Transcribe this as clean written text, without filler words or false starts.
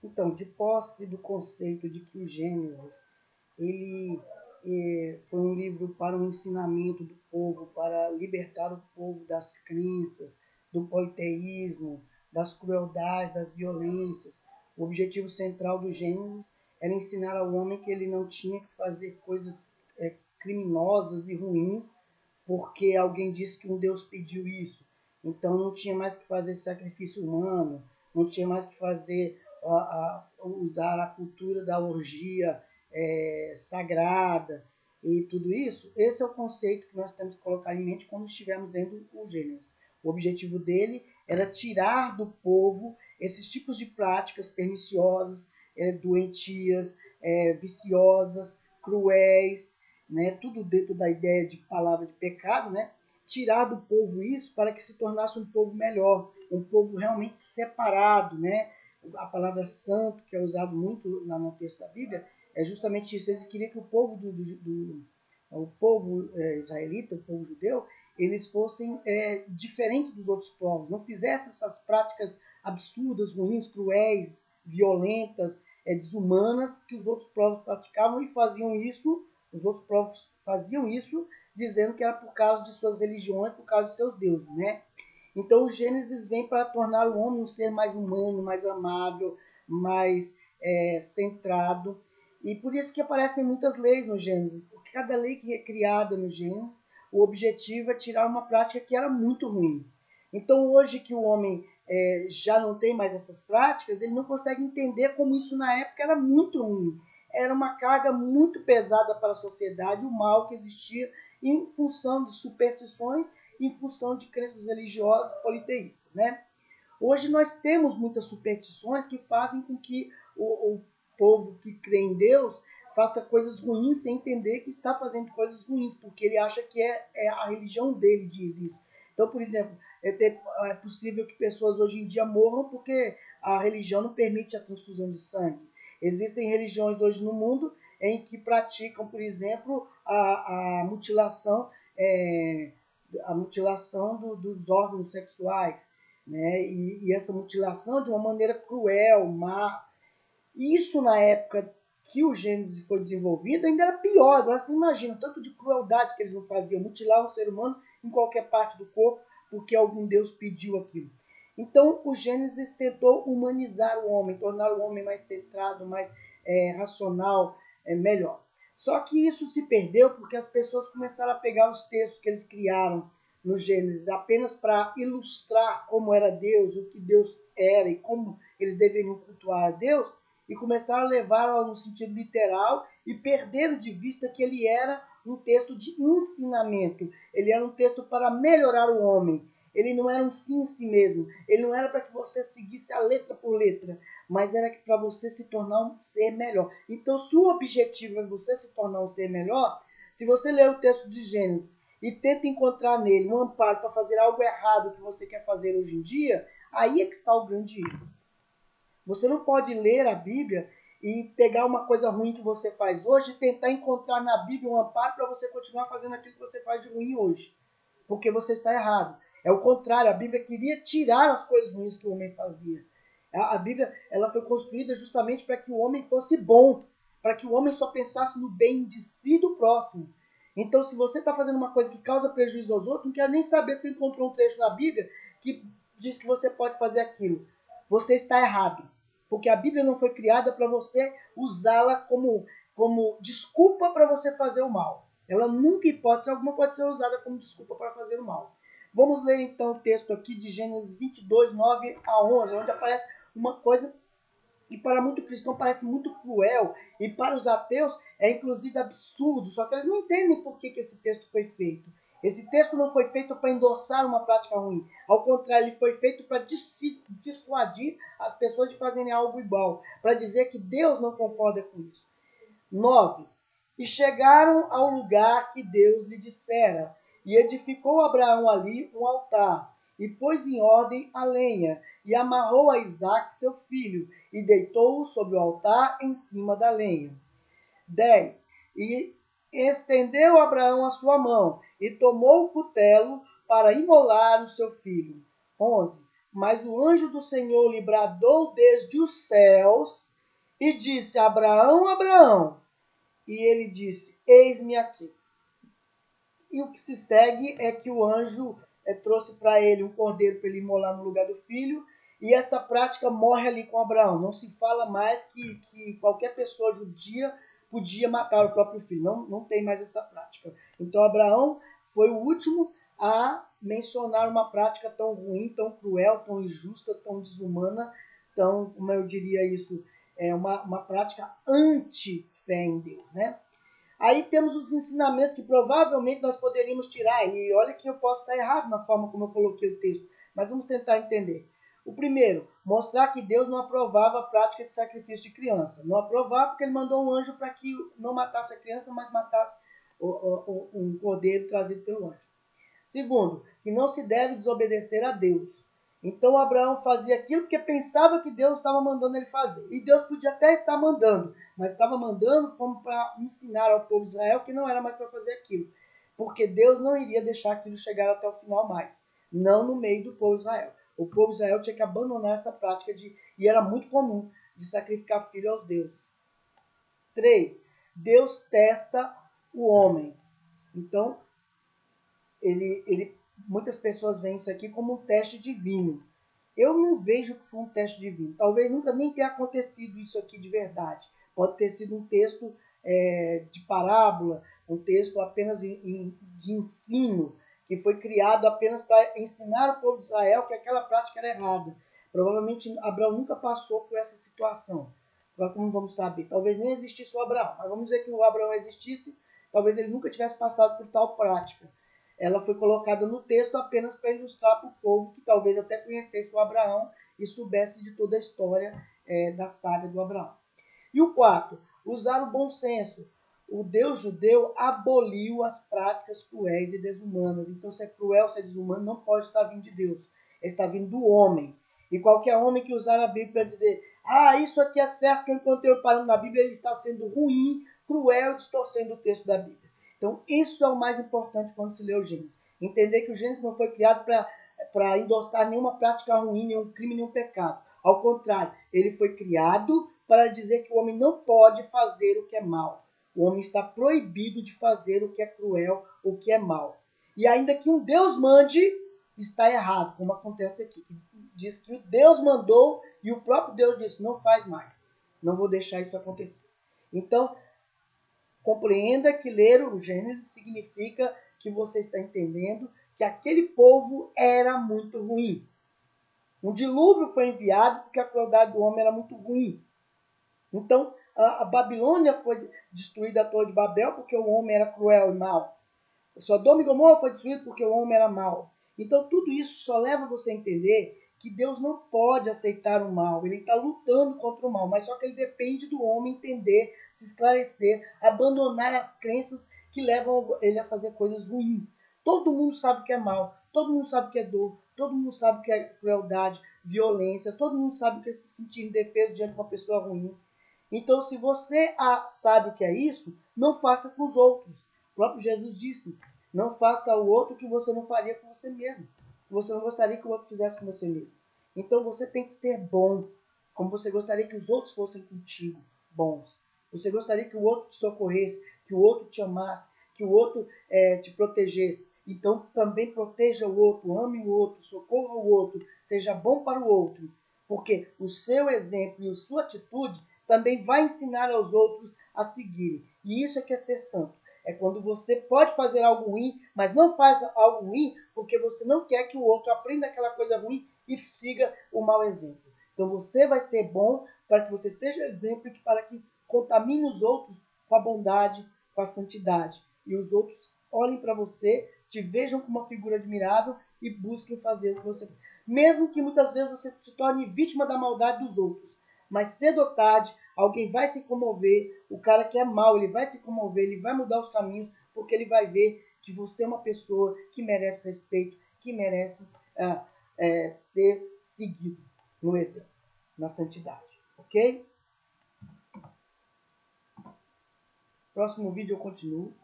Então, de posse do conceito de que o Gênesis ele foi um livro para o ensinamento do povo, para libertar o povo das crenças, do politeísmo, das crueldades, das violências. O objetivo central do Gênesis era ensinar ao homem que ele não tinha que fazer coisas criminosas e ruins porque alguém disse que um Deus pediu isso. Então não tinha mais que fazer sacrifício humano, não tinha mais que fazer usar a cultura da orgia sagrada e tudo isso. Esse é o conceito que nós temos que colocar em mente quando estivermos lendo o Gênesis. O objetivo dele era tirar do povo esses tipos de práticas perniciosas, doentias, viciosas, cruéis, né? Tudo dentro da ideia de palavra de pecado, né? Tirar do povo isso para que se tornasse um povo melhor, um povo realmente separado, né? A palavra santo, que é usado muito lá no texto da Bíblia, é justamente isso. Eles queriam que o povo o povo israelita, o povo judeu, eles fossem diferentes dos outros povos, não fizessem essas práticas absurdas, ruins, cruéis, violentas, desumanas que os outros povos praticavam e faziam isso, os outros povos faziam isso dizendo que era por causa de suas religiões, por causa de seus deuses, né? Então o Gênesis vem para tornar o homem um ser mais humano, mais amável, mais centrado. E por isso que aparecem muitas leis no Gênesis, porque cada lei que é criada no Gênesis, o objetivo é tirar uma prática que era muito ruim. Então hoje que o homem já não tem mais essas práticas, ele não consegue entender como isso na época era muito ruim. Era uma carga muito pesada para a sociedade, o mal que existia em função de superstições, em função de crenças religiosas politeístas, né? Hoje nós temos muitas superstições que fazem com que o povo que crê em Deus faça coisas ruins sem entender que está fazendo coisas ruins, porque ele acha que a religião dele diz isso. Então, por exemplo, é possível que pessoas hoje em dia morram porque a religião não permite a transfusão de sangue. Existem religiões hoje no mundo em que praticam, por exemplo, a mutilação, dos órgãos sexuais, né? E essa mutilação de uma maneira cruel, má. Isso na época que o Gênesis foi desenvolvido ainda era pior. Agora você imagina o tanto de crueldade que eles não faziam, mutilar um ser humano em qualquer parte do corpo porque algum Deus pediu aquilo. Então o Gênesis tentou humanizar o homem, tornar o homem mais centrado, mais racional, melhor. Só que isso se perdeu porque as pessoas começaram a pegar os textos que eles criaram no Gênesis apenas para ilustrar como era Deus, o que Deus era e como eles deveriam cultuar a Deus, e começaram a levá-lo no sentido literal e perderam de vista que ele era um texto de ensinamento, ele era um texto para melhorar o homem, ele não era um fim em si mesmo, ele não era para que você seguisse a letra por letra, mas era para você se tornar um ser melhor. Então, se o objetivo é você se tornar um ser melhor, se você ler o texto de Gênesis e tenta encontrar nele um amparo para fazer algo errado que você quer fazer hoje em dia, aí é que está o grande erro. Você não pode ler a Bíblia e pegar uma coisa ruim que você faz hoje e tentar encontrar na Bíblia um amparo para você continuar fazendo aquilo que você faz de ruim hoje. Porque você está errado. É o contrário, a Bíblia queria tirar as coisas ruins que o homem fazia. A Bíblia ela foi construída justamente para que o homem fosse bom, para que o homem só pensasse no bem de si e do próximo. Então, se você está fazendo uma coisa que causa prejuízo aos outros, não quero nem saber se encontrou um trecho na Bíblia que diz que você pode fazer aquilo. Você está errado. Porque a Bíblia não foi criada para você usá-la como desculpa para você fazer o mal. Ela nunca, hipótese alguma, pode ser usada como desculpa para fazer o mal. Vamos ler então o texto aqui de Gênesis 22, 9 a 11, onde aparece uma coisa que para muito cristão parece muito cruel e para os ateus é inclusive absurdo, só que eles não entendem por que esse texto foi feito. Esse texto não foi feito para endossar uma prática ruim. Ao contrário, ele foi feito para dissuadir as pessoas de fazerem algo igual. Para dizer que Deus não concorda com isso. 9. E chegaram ao lugar que Deus lhe dissera. E edificou Abraão ali um altar. E pôs em ordem a lenha. E amarrou a Isaque, seu filho. E deitou-o sobre o altar em cima da lenha. 10. E estendeu Abraão a sua mão, e tomou o cutelo para imolar o seu filho. 11. Mas o anjo do Senhor lhe bradou desde os céus e disse: Abraão, Abraão. E ele disse: Eis-me aqui. E o que se segue é que o anjo trouxe para ele um cordeiro para ele imolar no lugar do filho. E essa prática morre ali com Abraão. Não se fala mais que qualquer pessoa judia podia matar o próprio filho. Não tem mais essa prática. Então Abraão foi o último a mencionar uma prática tão ruim, tão cruel, tão injusta, tão desumana, tão, como eu diria isso, uma prática anti-fé em Deus, né? Aí temos os ensinamentos que provavelmente nós poderíamos tirar. E olha que eu posso estar errado na forma como eu coloquei o texto, mas vamos tentar entender. O primeiro, mostrar que Deus não aprovava a prática de sacrifício de criança. Não aprovava porque ele mandou um anjo para que não matasse a criança, mas matasse um cordeiro trazido pelo anjo. Segundo, que não se deve desobedecer a Deus. Então Abraão fazia aquilo porque pensava que Deus estava mandando ele fazer. E Deus podia até estar mandando, mas estava mandando como para ensinar ao povo de Israel que não era mais para fazer aquilo. Porque Deus não iria deixar aquilo chegar até o final mais. Não no meio do povo de Israel. O povo de Israel tinha que abandonar essa prática e era muito comum de sacrificar filho aos deuses. 3. Deus testa o homem. Então, muitas pessoas veem isso aqui como um teste divino. Eu não vejo que foi um teste divino. Talvez nunca nem tenha acontecido isso aqui de verdade. Pode ter sido um texto de parábola, um texto apenas de ensino, que foi criado apenas para ensinar o povo de Israel que aquela prática era errada. Provavelmente Abraão nunca passou por essa situação. Agora, como vamos saber? Talvez nem existisse o Abraão, mas vamos dizer que o Abraão existisse, talvez ele nunca tivesse passado por tal prática. Ela foi colocada no texto apenas para ilustrar para o povo que talvez até conhecesse o Abraão e soubesse de toda a história da saga do Abraão. E o quarto, usar o bom senso. O Deus judeu aboliu as práticas cruéis e desumanas. Então, se é cruel, se é desumano, não pode estar vindo de Deus. Está vindo do homem. E qualquer homem que usar a Bíblia para dizer: isso aqui é certo que eu encontrei parando na Bíblia, ele está sendo ruim, cruel, distorcendo o texto da Bíblia. Então, isso é o mais importante quando se lê o Gênesis. Entender que o Gênesis não foi criado para endossar nenhuma prática ruim, nenhum crime, nenhum pecado. Ao contrário, ele foi criado para dizer que o homem não pode fazer o que é mal. O homem está proibido de fazer o que é cruel, o que é mal. E ainda que um Deus mande, está errado, como acontece aqui. Diz que o Deus mandou e o próprio Deus disse: não faz mais. Não vou deixar isso acontecer. Então, compreenda que ler o Gênesis significa que você está entendendo que aquele povo era muito ruim. Um dilúvio foi enviado porque a crueldade do homem era muito ruim. Então, a Babilônia foi destruída, a Torre de Babel, porque o homem era cruel e mau. Sodoma e Gomorra foi destruído porque o homem era mau. Então, tudo isso só leva você a entender que Deus não pode aceitar o mal. Ele está lutando contra o mal, mas só que ele depende do homem entender, se esclarecer, abandonar as crenças que levam ele a fazer coisas ruins. Todo mundo sabe que é mal, todo mundo sabe que é dor, todo mundo sabe que é crueldade, violência, todo mundo sabe que é se sentir indefeso diante de uma pessoa ruim. Então, se você sabe o que é isso, não faça com os outros. O próprio Jesus disse: não faça ao outro o que você não faria com você mesmo. Que você não gostaria que o outro fizesse com você mesmo. Então, você tem que ser bom, como você gostaria que os outros fossem contigo, bons. Você gostaria que o outro te socorresse, que o outro te amasse, que o outro te protegesse. Então, também proteja o outro, ame o outro, socorra o outro, seja bom para o outro. Porque o seu exemplo e a sua atitude também vai ensinar aos outros a seguirem. E isso é que é ser santo. É quando você pode fazer algo ruim, mas não faz algo ruim porque você não quer que o outro aprenda aquela coisa ruim e siga o mau exemplo. Então você vai ser bom para que você seja exemplo e para que contamine os outros com a bondade, com a santidade. E os outros olhem para você, te vejam como uma figura admirável e busquem fazer o que você quer. Mesmo que muitas vezes você se torne vítima da maldade dos outros. Mas cedo ou tarde, alguém vai se comover, o cara que é mau, ele vai se comover, ele vai mudar os caminhos, porque ele vai ver que você é uma pessoa que merece respeito, que merece ser seguido no exemplo, na santidade. Ok? Próximo vídeo eu continuo.